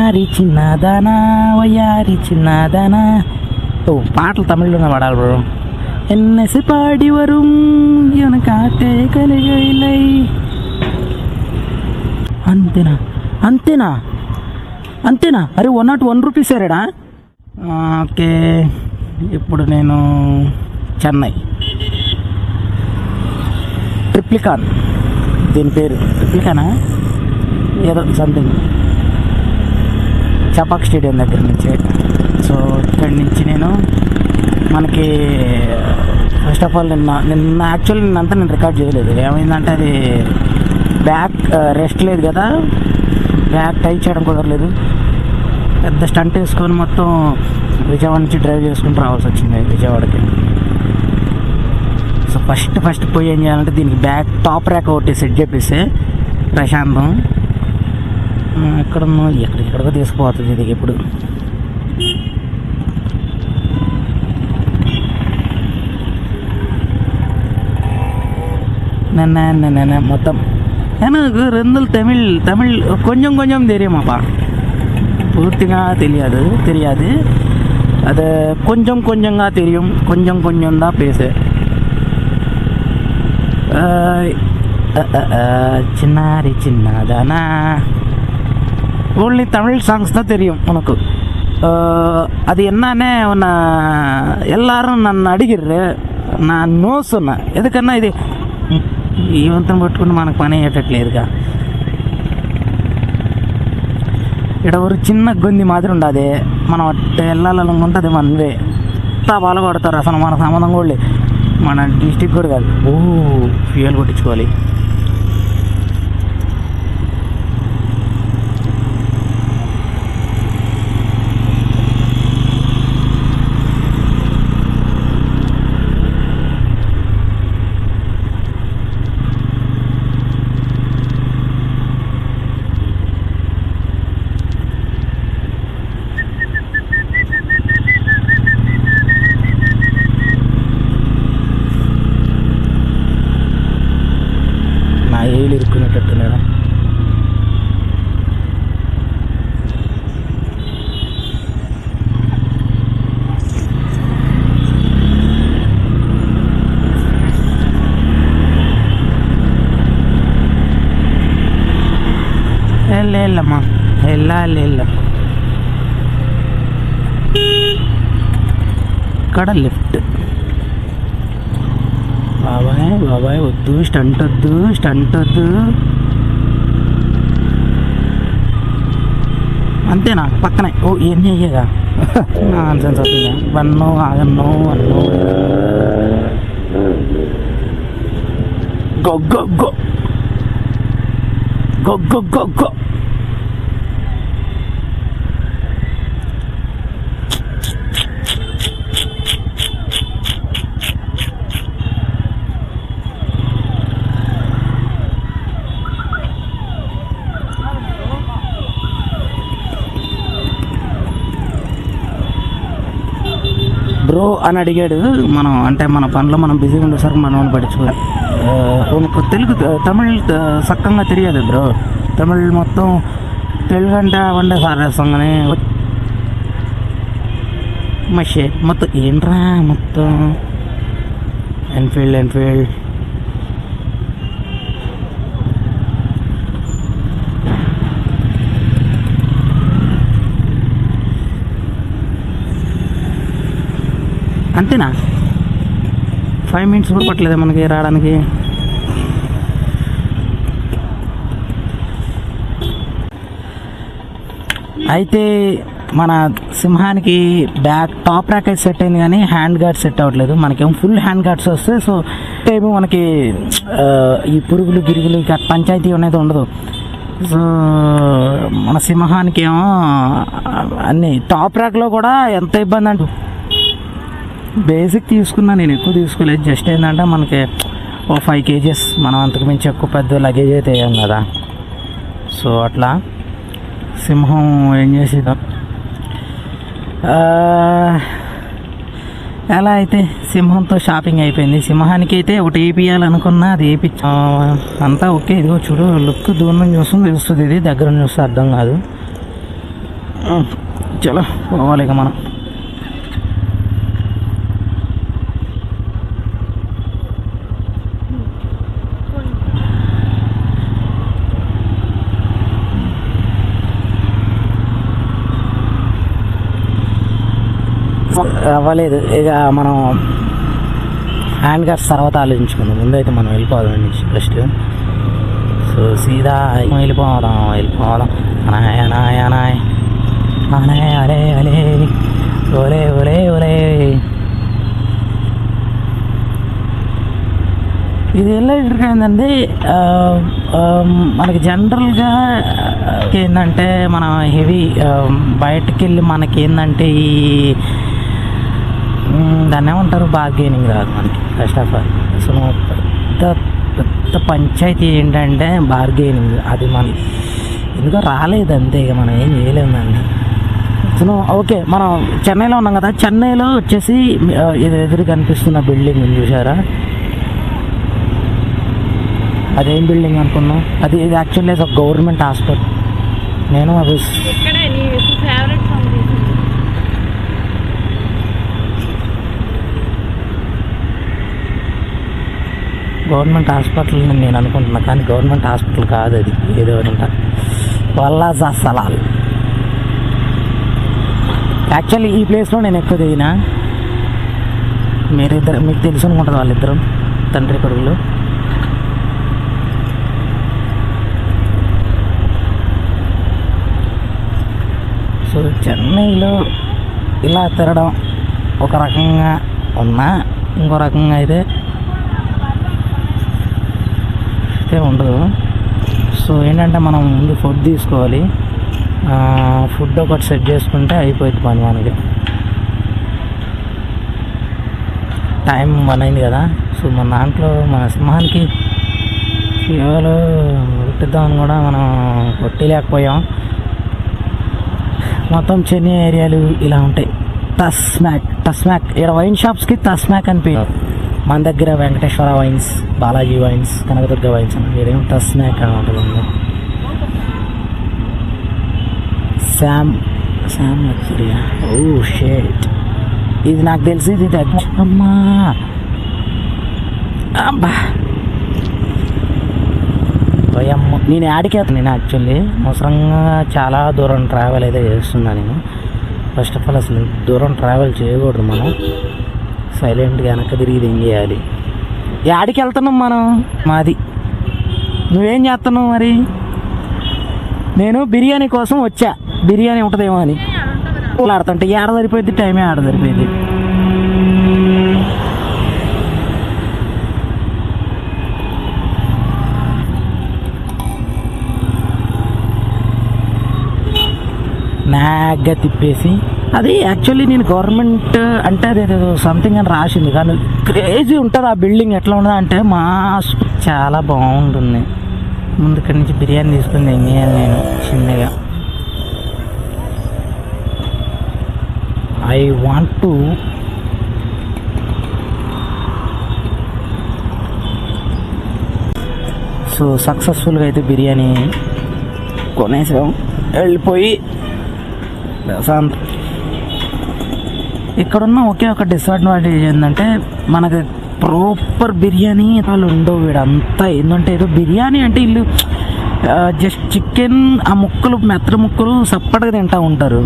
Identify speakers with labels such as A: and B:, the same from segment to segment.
A: చిన్నారి చిన్నదానా వయ్యారి చిన్నదానా. ఓ పాటలు తమిళ్లోనే పాడాలి బ్రో. ఎన్నెసి పాడి వரும் కాతే కలిగై. అంతేనా అంతేనా అంతేనా? అరే 101 రూపీస్ సరేడా? ఓకే, ఇప్పుడు నేను చెన్నై ట్రిప్లికాన్, దీని పేరు ట్రిప్లికానా ఏదో సంథింగ్, చపాక్ స్టేడియం దగ్గర నుంచి. సో ఇక్కడి నుంచి నేను మనకి ఫస్ట్ ఆఫ్ ఆల్ నిన్న యాక్చువల్లీ నిన్నంతా నేను రికార్డ్ చేయలేదు. ఏమైందంటే అది బ్యాక్ రెస్ట్ లేదు కదా, బ్యాక్ టై చేయడం కుదరలేదు. పెద్ద స్టంట్ వేసుకొని మొత్తం విజయవాడ నుంచి డ్రైవ్ చేసుకుంటూ రావాల్సి వచ్చింది విజయవాడకి. సో ఫస్ట్ పోయి ఏం చేయాలంటే దీనికి బ్యాక్ టాప్ ర్యాక్ ఒకటి సెట్ చేపిస్తే ప్రశాంతం. ఎక్కడున్నా ఎక్కడికో తీసుకుపోతుంది ఇది ఇప్పుడు. నిన్న మొత్తం எனக்கு ரெண்டு தமிழ் கொஞ்சம் தெரியுமாப்பா, పూర్తిగా தெரியாது. அது கொஞ்சம் தெரியும், கொஞ்சம் தான் பேசு. చిన్నారి చిన్నదానా ఓన్లీ தமிழ் சாங்ஸ் தான் தெரியும் உனக்கு. அது என்னன்னு உன்னை எல்லாரும் నన్ను అడిగిర్రు, నా నో சொன்னேன். ఎందుకన్నా ఇది ఈ వంతను పట్టుకుని మనకు పని అయ్యేటట్లేదుగా. ఇక్కడ ఒక చిన్న గొంది మాదిరి ఉండదు, మనం అట్టే వెళ్ళాలనుకుంటుంది మనవే. అంతా బాగా కొడతారు, అసలు మన సంబంధం కూడా లేదు, మన డిస్టిక్ కూడా కాదు. ఫ్యూయల్ కొట్టించుకోవాలి. ఏళ్ళు ఇరుక్కునేటట్టున్నాడా? వెళ్ళమ్మా వెళ్ళాలి. ఇక్కడ లెఫ్ట్. బాబాయ్ వద్దు, స్టంట్ వద్దు. అంతేనా? పక్కనే. ఏం అయ్యేగా నాన్సెన్స్ అవుతుంది. వన్నో ఆగన్నో go go go go go go go. Bro అని అడిగాడు. మనం అంటే మన పనిలో మనం బిజీగా ఉండేసరికి మనం పట్టించుకోవాలి. తెలుగు తమిళ్ సక్కంగా తెలియదు బ్రో. తమిళ్ మొత్తం తెలుగు అంటే వండే సారేస్తాంగానే మషే మొత్తం ఏంట్రా మొత్తం ఎన్ఫీల్డ్. అంతేనా? 5 minutes కూడా పట్టలేదా మనకి రావడానికి? అయితే మన సింహానికి బ్యాక్ టాప్ ర్యాక్ అయితే సెట్ అయింది, కానీ హ్యాండ్ గార్డ్ సెట్ అవ్వట్లేదు. మనకేమో ఫుల్ హ్యాండ్ గార్డ్స్ వస్తాయి. సో ఏమో మనకి ఈ పురుగులు గిరుగులు ఇక పంచాయతీ అనేది ఉండదు. సో మన సింహానికి ఏమో అన్ని టాప్ ర్యాక్లో కూడా ఎంత ఇబ్బంది అంటూ బేసిక్ తీసుకున్నా, నేను ఎక్కువ తీసుకోలేదు. జస్ట్ ఏంటంటే మనకి 5 kgs, మనం అంతకు మించి ఎక్కువ పెద్ద లగేజ్ అయితే వేయం కదా. సో అట్లా సింహం ఏం చేసేదా ఎలా అయితే సింహంతో షాపింగ్ అయిపోయింది. సింహానికి అయితే ఒకటి వేపియాలనుకున్నా, అది అంతా ఓకే. ఇదిగో చూడు, లుక్ దూరం చూస్తుంది తెలుస్తుంది, ఇది దగ్గర చూస్తే అర్థం కాదు. చలో పోవాలి ఇక మనం. అవ్వలేదు ఇక మనం హ్యాండ్ గార్డ్స్ తర్వాత ఆలోచించుకుందాం. ముందైతే మనం వెళ్ళిపోదాం ఫస్ట్. సో సీదా వెళ్ళిపోదాం అనాయ్ అనాయ్ అనాయ్ అనాయ్ అలే అలే ఒలే ఒలే ఒలే. ఇది ఎలా ఏంటంటే మనకి జనరల్గా ఏంటంటే మనం హెవీ బయటకు వెళ్ళి మనకి ఏంటంటే ఈ దాన్ని ఏమంటారు బార్గెనింగ్ రాదు మనకి ఫస్ట్ ఆఫ్ ఆల్. సో పెద్ద పంచాయతీ ఏంటంటే బార్గెనింగ్. అది మనకి ఎందుకో రాలేదు అంతే, ఇక మనం ఏం చేయలేము దాన్ని. సో ఓకే, మనం చెన్నైలో ఉన్నాం కదా. చెన్నైలో వచ్చేసి ఇది ఎదురు కనిపిస్తున్న బిల్డింగ్ చూసారా, అదేం బిల్డింగ్ అనుకున్నాం? ఇది యాక్చువల్లీ ఒక గవర్నమెంట్ హాస్పిటల్. నేను అది గవర్నమెంట్ హాస్పిటల్ నేను అనుకుంటున్నా, కానీ గవర్నమెంట్ హాస్పిటల్ కాదు అది, ఏదో అంట వల్లాజా సలాల్. యాక్చువల్లీ ఈ ప్లేస్లో నేను ఎక్కువ దిగినా. మీకు తెలుసు అనుకుంటుంది వాళ్ళిద్దరు తండ్రి కొడుకులు. సో చెన్నైలో ఇలా తిరగడం ఒక రకంగా ఉన్నా, ఇంకో రకంగా అయితే ఉండదు. సో ఏంటంటే మనం ముందు ఫుడ్ తీసుకోవాలి. ఫుడ్ ఒకటి సెట్ చేసుకుంటే అయిపోయింది పని మనకి. టైం 1 అయింది కదా. సో మన దాంట్లో మన సింహానికి ఇవాళ కొట్టిద్దామని కూడా మనం కొట్టలేకపోయాం. మొత్తం చెన్నై ఏరియాలు ఇలా ఉంటాయి. టస్మాక్ ఇక్కడ వైన్ షాప్స్కి టస్మాక్ అని పేరు. మన దగ్గర Venkateswara wines, Balaji wines, Kanakadurga wines అని వేరేం టస్మాక్ అని ఉంటుంది. శామ్ లగ్జరియా. ఓ షేట్, ఇది నాకు తెలిసి ఇది అమ్మా అబ్బా భయమ్మ. నేను యాడికేస్తాను. నేను యాక్చువల్లీ అవసరంగా చాలా దూరం ట్రావెల్ అయితే చేస్తున్నాను నేను. ఫస్ట్ ఆఫ్ ఆల్ అసలు దూరం ట్రావెల్ చేయకూడదు మనం. సైలెంట్గా వెనక్కి తిరిగి ఏం చేయాలి. యాడికి వెళ్తున్నాం మనం? మాది. నువ్వేం చేస్తున్నావు మరి? నేను బిర్యానీ కోసం వచ్చా, బిర్యానీ ఉంటుందేమో అని ఆడుతుంటే ఏడ సరిపోయింది, టైమే ఆడ సరిపోయింది. నాగ్గా తిప్పేసి అది యాక్చువల్లీ నేను గవర్నమెంట్ అంటే అదేదో సంథింగ్ అని రాసింది, కానీ క్రేజీ ఉంటుంది ఆ బిల్డింగ్. ఎట్లా ఉండదు అంటే చాలా బాగుంటుంది. ముందు ఇక్కడి నుంచి బిర్యానీ తీసుకుని తినేయాలి నేను చిన్నగా. ఐ వాంట్ టు సో సక్సెస్ఫుల్గా అయితే బిర్యానీ కొనేసాం. వెళ్ళిపోయి ఇక్కడున్న ఒకే ఒక డిసడ్వాంటేజ్ ఏంటంటే మనకి ప్రాపర్ బిర్యానీ వాళ్ళు ఉండవు. వీడంతా ఏంటంటే ఏదో బిర్యానీ అంటే వీళ్ళు జస్ట్ చికెన్ ఆ ముక్కలు మెత్తడి ముక్కలు సప్పటిగా తింటూ ఉంటారు.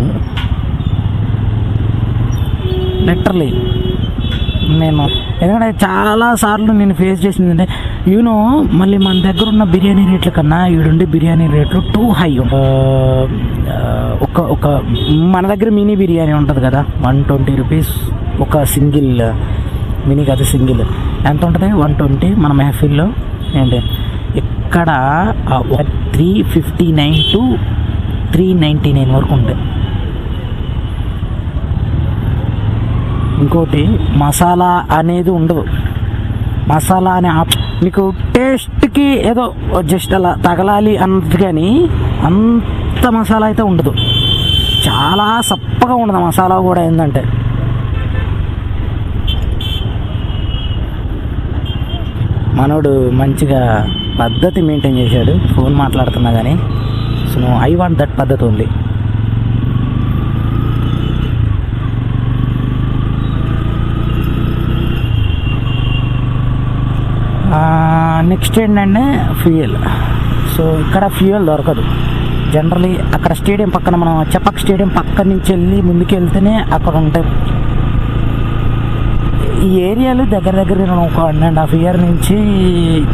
A: లిటరలీ నేను ఎందుకంటే చాలాసార్లు నేను ఫేస్ చేసింది అంటే యూనో మళ్ళీ మన దగ్గర ఉన్న బిర్యానీ రేట్ల కన్నా ఈడుండే బిర్యానీ రేట్లు టూ హై. ఒక మన దగ్గర మినీ బిర్యానీ ఉంటుంది కదా 120 రూపీస్ ఒక సింగిల్ మినీ కదా, సింగిల్ ఎంత ఉంటుంది 120. మన మెహఫిల్లో ఏంటి ఇక్కడ 359 to 399 వరకు ఉంటాయి. ఇంకోటి మసాలా అనేది ఉండదు. మసాలా అనే మీకు టేస్ట్కి ఏదో జస్ట్ అలా తగలాలి అన్నది, కానీ అంత మసాలా అయితే ఉండదు. చాలా సప్పగా ఉండదు మసాలా కూడా. ఏంటంటే మనోడు మంచిగా పద్ధతి మెయింటైన్ చేశాడు. ఫోన్ మాట్లాడుతున్నా కానీ సో ఐ వాంట్ దట్ పద్ధతి ఓన్లీ. నెక్స్ట్ ఏంటంటే ఫ్యూయల్. సో ఇక్కడ ఫ్యూయల్ దొరకదు జనరలీ. అక్కడ స్టేడియం పక్కన, మనం చెపాక్ స్టేడియం పక్క నుంచి వెళ్ళి ముందుకు వెళ్తేనే అక్కడ ఉంటాయి. ఈ ఏరియాలు దగ్గర దగ్గర నేను ఒక 1.5 year నుంచి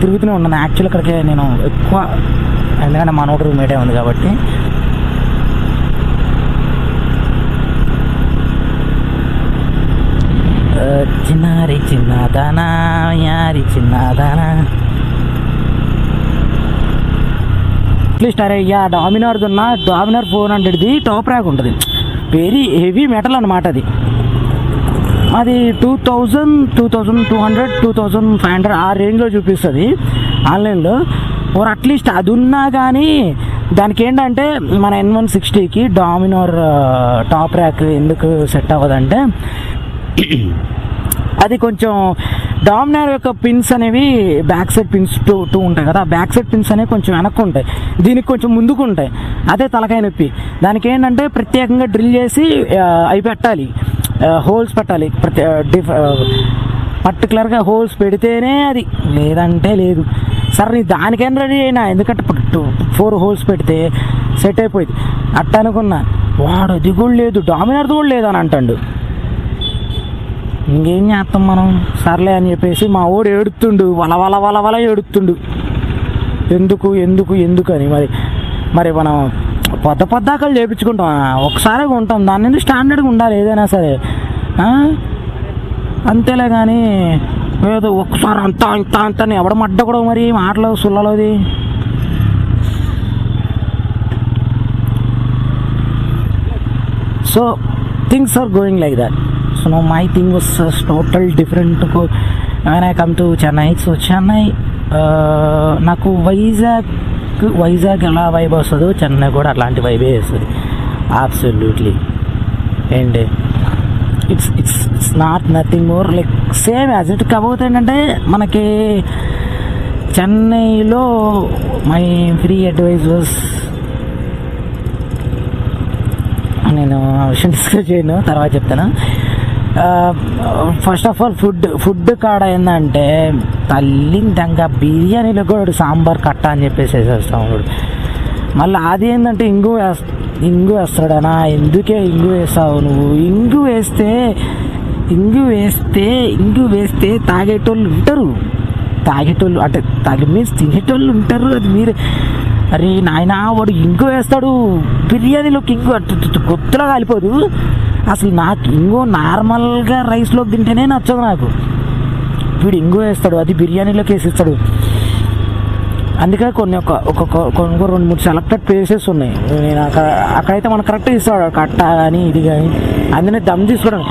A: తిరుగుతూనే ఉన్నాను. యాక్చువల్ ఇక్కడికి నేను ఎక్కువ, ఎందుకంటే మనోడు రూమ్మేటే ఉంది కాబట్టి. చిన్నారి చిన్నదానా యారి చిన్నదానా అట్లీస్ట్ అరే డామినార్ది ఉన్న డామినార్ 400ది టాప్ ర్యాక్ ఉంటుంది. వెరీ హెవీ మెటల్ అనమాట అది. అది 2000, 2200, 2500 ఆ రేంజ్లో చూపిస్తుంది ఆన్లైన్లో. ఓర్ అట్లీస్ట్ అది ఉన్నా కానీ దానికి ఏంటంటే మన N160కి డామినార్ టాప్ ర్యాక్ ఎందుకు సెట్ అవ్వదంటే, అది కొంచెం డామినార్ యొక్క పిన్స్ అనేవి బ్యాక్ సైడ్ పిన్స్ టూ ఉంటాయి కదా. బ్యాక్ సైడ్ పిన్స్ అనేవి కొంచెం వెనక్కు ఉంటాయి, దీనికి కొంచెం ముందుకు ఉంటాయి. అదే తలకాయ నొప్పి. దానికి ఏంటంటే ప్రత్యేకంగా డ్రిల్ చేసి అవి పెట్టాలి, హోల్స్ పెట్టాలి. పర్టికులర్గా హోల్స్ పెడితేనే అది, లేదంటే లేదు. సరే దానికైనా రెడీ అయినా, ఎందుకంటే 4 holes పెడితే సెట్ అయిపోయింది. అట్ట అనుకున్నా, వాడు అది కూడా లేదు, డామినార్ది కూడా లేదని అంటాడు. ఇంకేం చేస్తాం మనం, సర్లే అని చెప్పేసి మా ఓడు ఏడుతుండు, వల ఏడుతుండు. ఎందుకు ఎందుకు ఎందుకు అని. మరి మనం పొద్దాకలు చేయించుకుంటాం, ఒకసారి ఉంటాం. దాని నుంచి స్టాండర్డ్గా ఉండాలి ఏదైనా సరే, అంతేలే. కానీ ఏదో ఒకసారి అంత అని ఎవడ మడ్డ కూడా మరి మాటలు సుల్లలోది. So things are going like that. So now my thing was total different when I come to Chennai. So Chennai, నాకు వైజాగ్ ఎలా వైబ్ వస్తుందో చెన్నై కూడా అట్లాంటి వైబే వస్తుంది absolutely. And it's not nothing more like same as it. కాకపోతే ఏంటంటే మనకి చెన్నైలో మై ఫ్రీ అడ్వైజ్ వాస్, నేను ఆ విషయం డిస్కస్ చేయను, తర్వాత చెప్తాను. ఫస్ట్ ఆఫ్ ఆల్ ఫుడ్ కాడ ఏంటంటే తల్లి ఇంకా బిర్యానీలో కూడా సాంబార్ కట్ట అని చెప్పేసి వేసేస్తాం. మళ్ళీ అది ఏంటంటే ఇంగు వేస్తాడనా, ఎందుకే ఇంగు వేస్తావు నువ్వు? ఇంగు వేస్తే తాగేటోళ్ళు ఉంటారు, అంటే తాగి మీన్స్ తినేటోళ్ళు ఉంటారు. అది మీరు అరే నాయన వాడు ఇంగు వేస్తాడు బిర్యానీలోకి, ఇంగు గుర్తులో కాలిపోదు అసలు. నాకు ఇంగు నార్మల్గా రైస్లోకి తింటేనే నచ్చదు నాకు. వీడు ఇంగు వేస్తాడు, అది బిర్యానీలోకి వేసిస్తాడు. అందుకే కొన్ని 2-3 సెలెక్టెడ్ ప్లేసెస్ ఉన్నాయి. నేను అక్కడైతే మనకు కరెక్ట్గా ఇస్తాడు కట్ట కానీ ఇది కానీ. అందుకనే దమ్ తీసుకోవడం,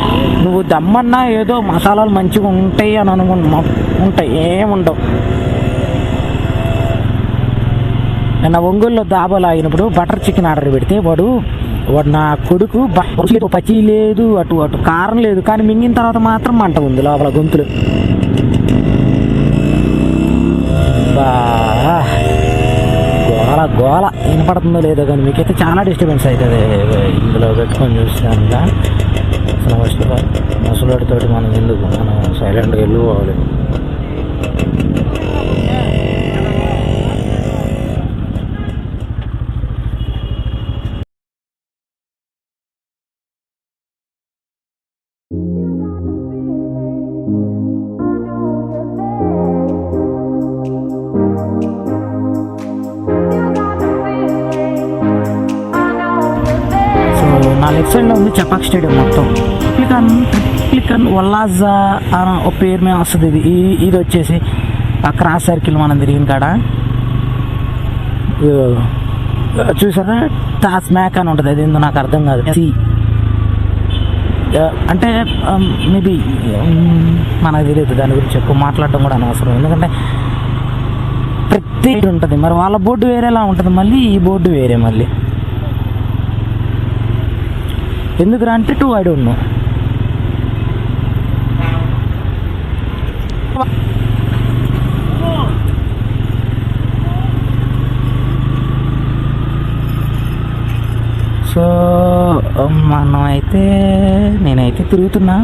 A: నువ్వు దమ్మన్నా ఏదో మసాలాలు మంచిగా ఉంటాయి అని అనుకుంటున్నా, ఉంటాయి ఏముండవు. నిన్న ఒంగోలులో దాబాలు ఆగినప్పుడు బటర్ చికెన్ ఆర్డర్ పెడితే వాడు నా కొడుకు పచ్చి లేదు, అటు కారం లేదు, కానీ మింగిన తర్వాత మాత్రం మంట ఉంది లోపల గొంతులు. గోల వినపడుతుందో లేదో కానీ మీకైతే చాలా డిస్టర్బెన్స్ అవుతుంది ఇందులో పెట్టుకొని చూస్తాను. అసలు ఫస్ట్ ఆఫ్ ఆల్ ముసలాడితో మనం ఎందుకు, మనం సైలెంట్గా వెళ్ళిపోవాలి. నా లెఫ్ట్ సైడ్లో ఉంది చెపాక్ స్టేడియం మొత్తం. ట్రిప్లికన్ వల్లాజా అని ఒక పేరు మీద వస్తుంది. ఇది వచ్చేసి ఆ క్రాస్ సర్కిల్ మనం తిరిగిన కాడ చూసారా, టాస్ మ్యాక్ అని ఉంటుంది. అది ఏందో నాకు అర్థం కాదు. అంటే మేబీ మనకు తెలియదు దాని గురించి ఎక్కువ మాట్లాడడం కూడా అనవసరం, ఎందుకంటే ప్రతి ఉంటుంది. మరి వాళ్ళ బోర్డు వేరేలా ఉంటుంది, మళ్ళీ ఈ బోర్డు వేరే. మళ్ళీ ఎందుకు అంటే two I don't know. So నేనైతే తిరుగుతున్నా.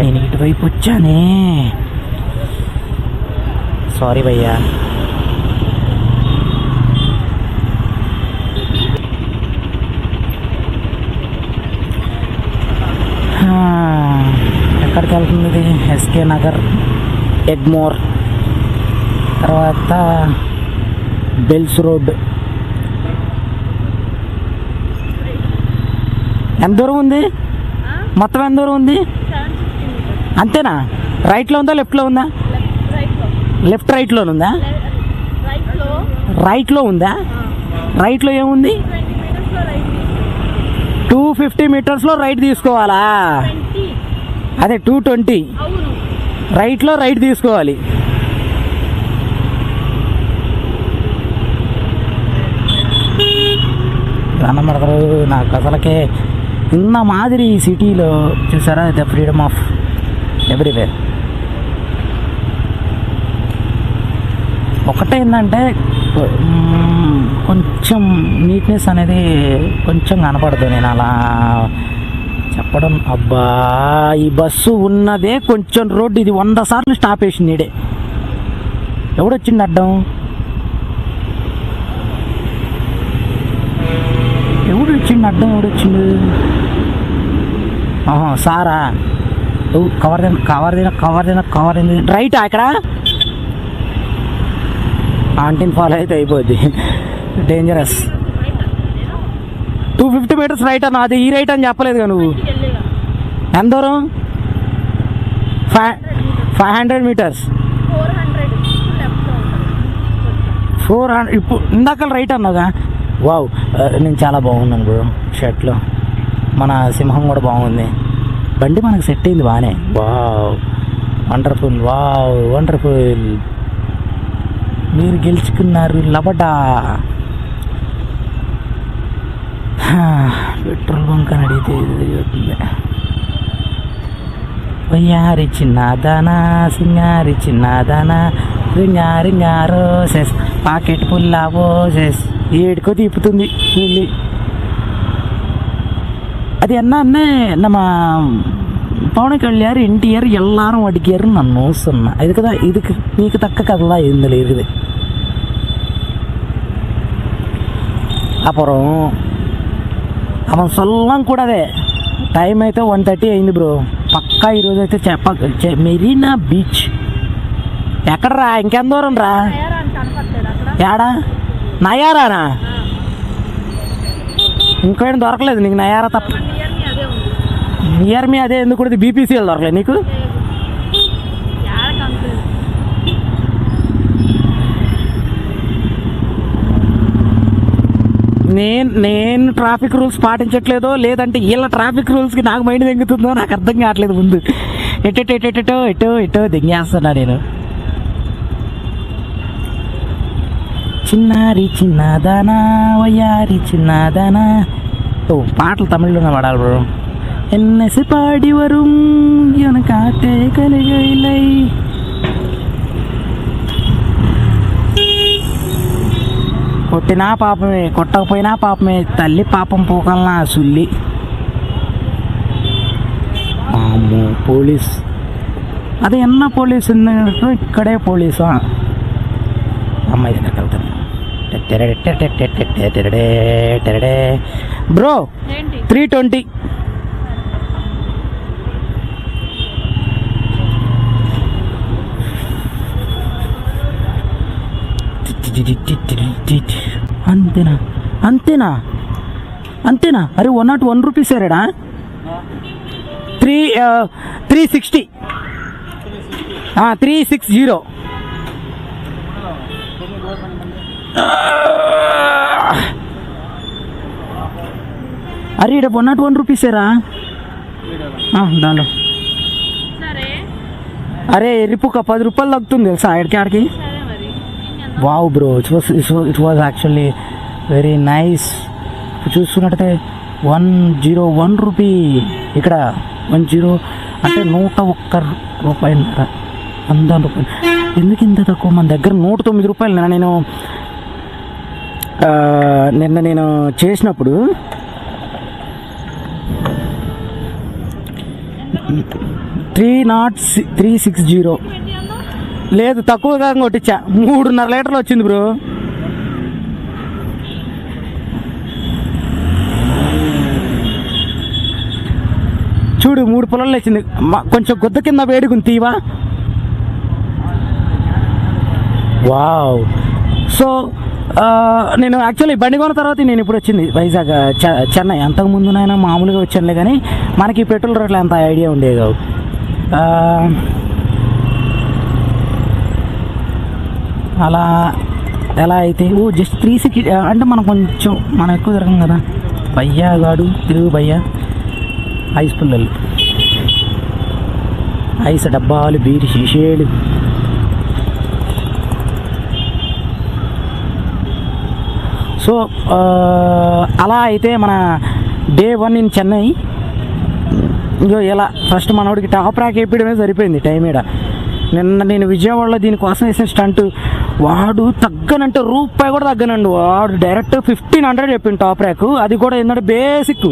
A: నేను ఇటువైపు వచ్చానే. సారీ భయ్యా. ఎక్కడికి వెళ్తుంది ఇది? ఎస్కే నగర్, ఎగ్మోర్, తర్వాత బెల్స్ రోడ్. ఎంత దూరం ఉంది మొత్తం? ఎంత దూరం ఉంది? అంతేనా? రైట్లో ఉందా లెఫ్ట్లో ఉందా? లెఫ్ట్ రైట్లో ఉందా? రైట్లో ఉందా? రైట్లో ఏముంది? 250 మీటర్స్లో రైట్ తీసుకోవాలా? అదే 220 రైట్లో రైట్ తీసుకోవాలి. అన్నమడతారు నాకు అసలకే ఉన్న మాదిరి ఈ సిటీలో చూసారా, ద ఫ్రీడమ్ ఆఫ్ ఎవ్రీవేర్. ఒకటే ఏంటంటే కొంచెం నీట్నెస్ అనేది కొంచెం కనపడదు. నేను అలా చెప్పడం, అబ్బా ఈ బస్సు ఉన్నదే కొంచెం రోడ్డు, ఇది 100 సార్లు స్టాప్ వేసింది. ఈడే ఎవడొచ్చిండు అడ్డం? ఎవడొచ్చిండు? సారా కవర్ రైట్ అక్కడ ఆంటీని ఫాలో అయితే అయిపోద్ది, డేంజరస్. 250 మీటర్స్ రైట్ అన్న, అది ఈ రైట్ అని చెప్పలేదుగా నువ్వు. ఎంత దూరం? 500 మీటర్స్. 400 ఇప్పుడు ఇందాక రైట్ అన్నాగా. వావ్, నేను చాలా బాగున్నాను బ్రో షర్ట్లో. మన సింహం కూడా బాగుంది. బండి మనకు సెట్ అయింది బాగానే. Wow wonderful, wonderful. మీరు గెలుచుకున్నారు లబడా. పెట్రోల్ బంక్ అని అడిగితే ఇది వయ్యారి చిన్నదానా, సింగారి చిన్నదానా, రింగారో సెస్ పాకెట్ పుల్లావో సెస్. ఏడుకో తిప్పుతుంది వెళ్ళి. அது என்னன்னு நம்ம పవన్ కళ్యాణ్ ఎన్టీఆర్ எல்லாரும் அடிக்காருன்னு நான் சொன்னேன். இதுக்கு நீக்கு தக்க கதை தான் இருந்தில் இருக்குது. அப்புறம் அவன் சொல்லலாம் கூடாதே. టైం అయితే 1:30 అయింది బ్రో. పక్కా ఈరోజు అయితే మెరీనా బీచ్. ఎక్కడరా? ఇంకెంత దూరం రా? ఏడా? నయారానా? ఇంకేం దొరకలేదు నీకు నయారా తప్ప? నియర్ మీ అదే ఎందుకు కూడా బీపీసీఎల్ దొరకలేదు నీకు? నేను ట్రాఫిక్ రూల్స్ పాటించట్లేదో లేదంటే వీళ్ళ ట్రాఫిక్ రూల్స్కి నాకు మైండ్ దెంగుతుందో నాకు అర్థం కావట్లేదు. ముందు ఎటో దెంగేస్తున్నా నేను. చిన్నారి చిన్నదానా వయ్యారి చిన్నదానా. పాటలు తమిళ్లోనే పాడాలి బ్రో. ఎన్నెసి పాడి వரும் எனக்காட்டே கலைகளை. కొట్టినా పాపమే, కొట్టకపోయినా పాపమే, తల్లి పాపం పోకల్నా సుల్లి. అమ్మో పోలీస్. అది ఎన్న పోలీస్ ఇక్కడే పోలీసా? అమ్మాయి దగ్గరికి వెళ్తాను. బ్రో 320. అంతేనా? అరే 101 రూపీస్ రేడా? 360. 360. అరే ఇక్కడ 101 రూపీసేరా దానిలో. అరే ఎర్రిపుక్క 10 రూపాయలు తగ్గుతుంది తెలుసా ఆడికి. Wow bro, it was actually very nice. చూస్తున్నట్టయితే 101 రూపీ. ఇక్కడ 10 అంటే 101 రూపాయలు, 100 రూపాయలు. ఎందుకు ఇంత తక్కువ? మన దగ్గర 109 రూపాయలు. నిన్న నేను చేసినప్పుడు 360 లేదు తక్కువగా కొట్టించా 3.5 లీటర్లు వచ్చింది బ్రో. చూడు 3 పుల్లలు వచ్చింది. కొంచెం గుద్ద కింద వేడుకుని తీవా. వావ్. సో నేను యాక్చువల్లీ బండి కొన్న తర్వాత నేను ఇప్పుడు వచ్చింది వైజాగ్ చెన్నై. అంతకుముందునైనా మామూలుగా వచ్చానులే కానీ మనకి పెట్రోల్ రేట్లు అంత ఐడియా ఉండేది కావు. అలా ఎలా అయితే జస్ట్ 360 అంటే మనం కొంచెం మనం ఎక్కువ తిరగం కదా. భయ్యా గాడు తిరుగు భయ్యా. ఐస్ పుల్లలు, ఐస్ డబ్బాలు, బీరు షీషేలు. సో అలా అయితే మన డే 1 ఇన్ చెన్నై. ఇంకో ఇలా ఫస్ట్ మనోడికి టాప్ ర్యాక్ వేయడమే సరిపోయింది టైం ఈడ. నిన్న నేను విజయవాడలో దీనికోసం వేసిన స్టంట్ వాడు తగ్గనంటే రూపాయి కూడా తగ్గనండి. వాడు డైరెక్ట్ 1500 చెప్పింది టాప్ ర్యాక్. అది కూడా ఏంటంటే బేసిక్